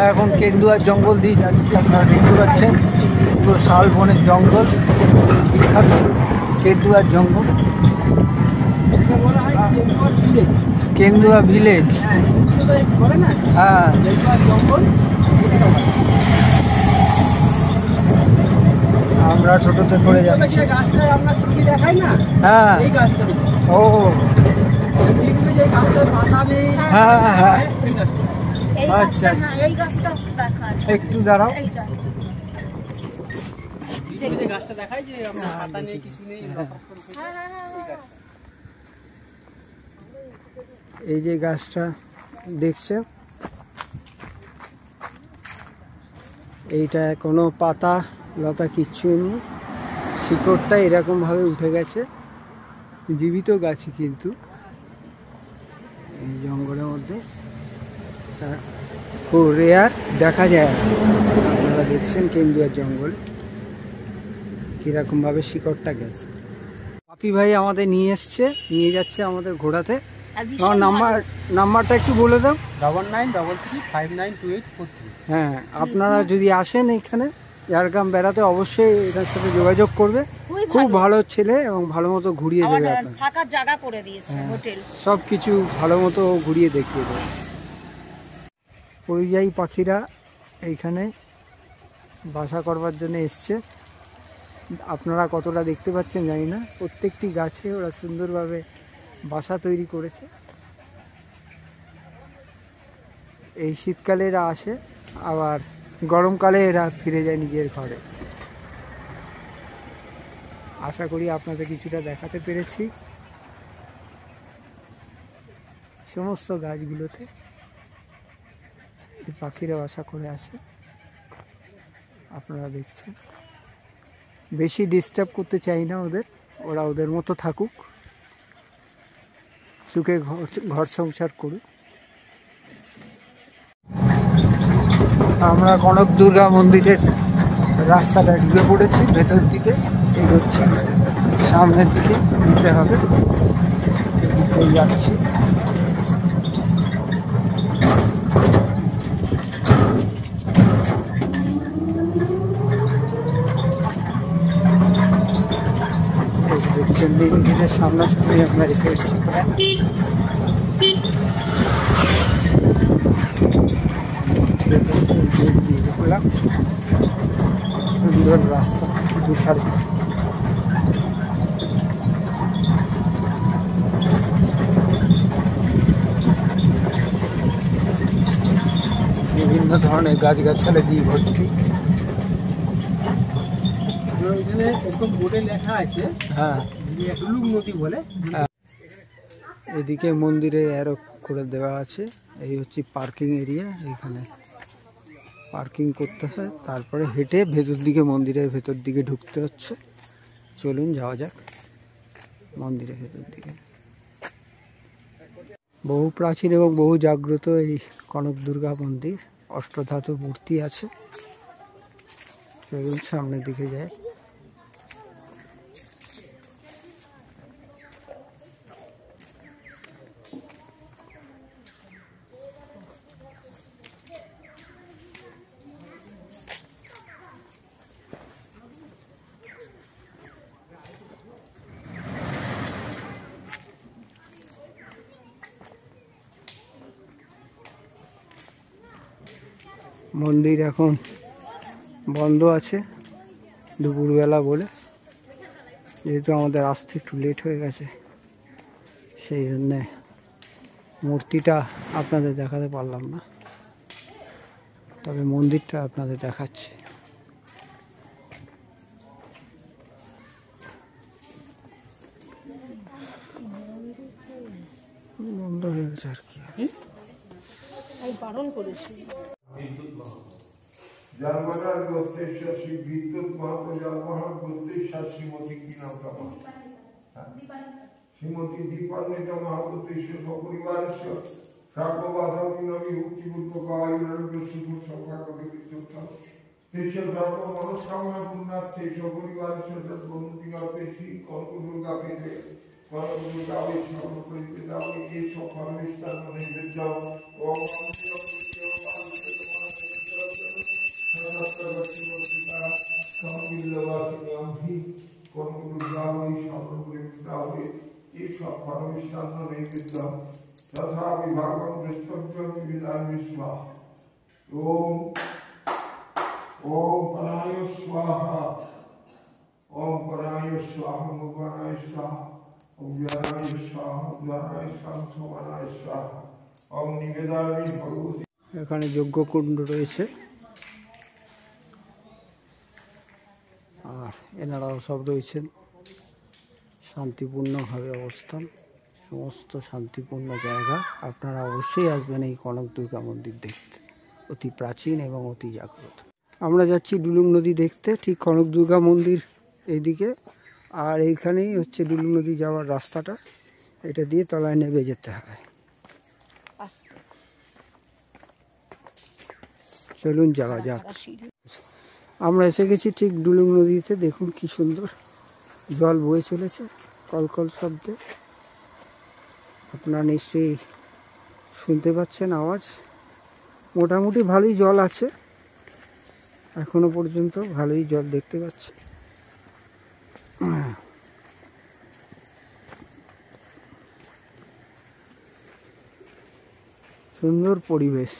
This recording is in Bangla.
আমরা এখন কেন্দুয়ার জঙ্গল দিয়ে যাচ্ছি। আপনারা দেখতে পাচ্ছেন পুরো শাল বনের জঙ্গল, বিখ্যাত কেন্দুয়ার জঙ্গল, কেন্দুয়া ভিলেজ। হ্যাঁ, আমরা টোটোতে করে যাচ্ছি। হ্যাঁ, ও হ্যাঁ হ্যাঁ, আচ্ছা একটু দাঁড়াও। এই যে গাছটা দেখছে, এইটা কোনো পাতা লতা কিচ্ছুই নেই, শিকড়টা এরকম ভাবে উঠে গেছে। জীবিত গাছ কিন্তু এই জঙ্গলের মধ্যে খুব রেয়ার দেখা যায়। আপনারা দেখছেন কেন্দুয়ার জঙ্গল কিরকম ভাবে শিকড়টা গেছে। পাপি ভাই আমাদের নিয়ে যাচ্ছে আমাদের ঘোড়াতে। আমার নাম্বারটা একটু বলে দাও। 9933592843। হ্যাঁ, আপনারা যদি আসেন এখানে ঝাড়গ্রাম বেড়াতে অবশ্যই এটার সাথে যোগাযোগ করবে। খুব ভালো ছেলে এবং ভালো মতো ঘুরিয়ে দেবে, থাকার জায়গা করে দিয়েছে, হোটেল সব কিছু ভালো মতো ঘুরিয়ে দেখিয়ে দেবে। পরিযায়ী পাখিরা এইখানে বাসা করবার জন্য এসছে। আপনারা কতটা দেখতে পাচ্ছেন জানি না, প্রত্যেকটি গাছে ওরা সুন্দরভাবে বাসা তৈরি করেছে। এই শীতকালে এরা আসে, আবার গরমকালে এরা ফিরে যায় নিজের ঘরে। আশা করি আপনাদের কিছুটা দেখাতে পেরেছি। সমস্ত গাছগুলোতে এই পাখিরা বাসা করে আসে, আপনারা দেখছেন। বেশি ডিস্টার্ব করতে চাই না ওদের, ওরা ওদের মতো থাকুক, সুখে ঘর সংসার করুক। আমরা কনক দুর্গা মন্দিরের রাস্তাটা ঢুকে পড়েছি, ভেতর দিকে এগোচ্ছি, সামনের দিকে নিতে হবে, যাচ্ছি। মন্দিরের সামনাসামনি আমরা এসে গেছি। সুন্দর রাস্তা, দুধার বিভিন্ন ধরনের গাছগাছালি দিয়ে ভর্তি। হ্যাঁ, এদিকে মন্দিরে অ্যারো করে দেওয়া আছে। এই হচ্ছে পার্কিং এরিয়া, এইখানে পার্কিং করতে হয়, তারপরে হেঁটে ভেতর দিকে, মন্দিরের ভেতর দিকে ঢুকতে হচ্ছে। চলুন যাওয়া যাক মন্দিরের ভেতর দিকে। বহু প্রাচীন এবং বহু জাগ্রত এই কনক দুর্গা মন্দির, অষ্টধাতু মূর্তি আছে। চলুন সামনের দিকে যাই। মন্দির এখন বন্ধ আছে দুপুরবেলা বলে, যেহেতু আমাদের আসতে একটু লেট হয়ে গেছে, সেই জন্যে মূর্তিটা আপনাদের দেখাতে পারলাম না, তবে মন্দিরটা আপনাদের দেখাচ্ছি। বন্ধ হয়ে গেছে আর কি, বারণ করেছি। जलमंडल गोत्रेश्वर श्री विद्युत महतो जलमहल गोत्रेश्वर श्रीमती की नाम का श्रीमती दीपान्विता महागोत्रेश्वर सपरिवार सर्वबाधा विनवी उच्च पूर्वक सुखुर संख्या कवि विद्युत्तम तेषु सर्व मनोकामना पूर्णार्थे सपरिवार सर्वोन्नति अर्थे श्री कनक दुर्गा पीठे कनक दुर्गा सर्व परिवेदावे ये सब फलनिष्ठान नैवेद्य ओम तथापि भागवत विष्णु विदाय स्वाहा ओम ओम पराय स्वाहा ओम पराय स्वाहा भगवानाय स्वाहा ओम व्यानाय स्वाहा व्यानाय स्वाहा सोमानाय स्वाहा ओम निवेदामि भगवती। এখানে যজ্ঞকুণ্ড রয়েছে আর এনারাও সব রয়েছেন শান্তিপূর্ণভাবে অবস্থান, সমস্ত শান্তিপূর্ণ জায়গা। আপনারা অবশ্যই আসবেন এই কনক দুর্গা মন্দির দেখতে, অতি প্রাচীন এবং অতি জাগ্রত। আমরা যাচ্ছি ডুলুং নদী দেখতে, ঠিক কনক দুর্গা মন্দির এইদিকে, আর এইখানেই হচ্ছে ডুলুং নদী যাওয়ার রাস্তাটা, এটা দিয়ে তলায় নেমে যেতে হয়। চলুন যাওয়া যাক। আমরা এসে গেছি ঠিক ডুলুং নদীতে, দেখুন কি সুন্দর জল বয়ে চলেছে কলকল শব্দে। আপনারা নিশ্চয়ই শুনতে পাচ্ছেন আওয়াজ। মোটামুটি ভালোই জল আছে, এখনো পর্যন্ত ভালোই জল দেখতে পাচ্ছি। সুন্দর পরিবেশ।